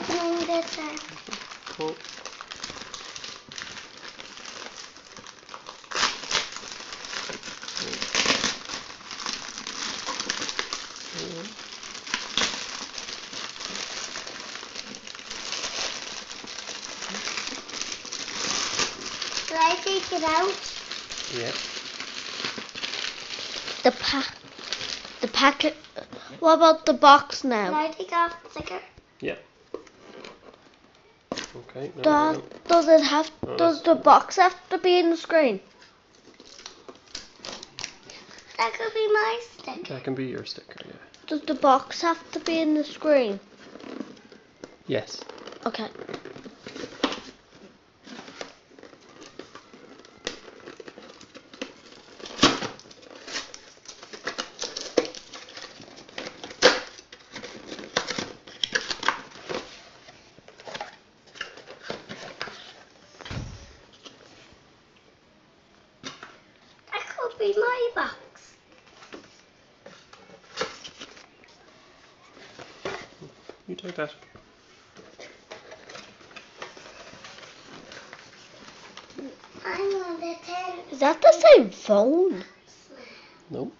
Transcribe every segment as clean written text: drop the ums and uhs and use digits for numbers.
opening this up. Cool. Should I take it out? Yeah. The packet. What about the box now? Can I take off the sticker? Yeah. Okay. No. Does it have? Oh, Does the box have to be in the screen? That could be my sticker. That can be your sticker. Yeah. Does the box have to be in the screen? Yes. Okay. That could be my box. You take that. I want the 10. Is that the same phone? No.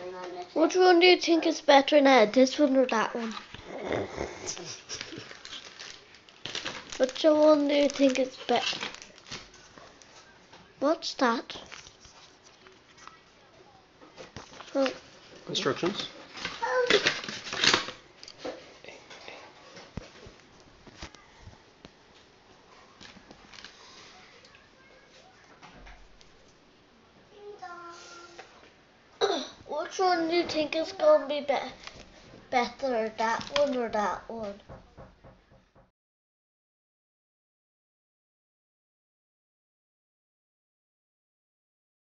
I want the 10. Which one do you think is better now? This one or that one? Which one do you think is better? What's that? So, Instructions. which one do you think is going to be better? That one or that one?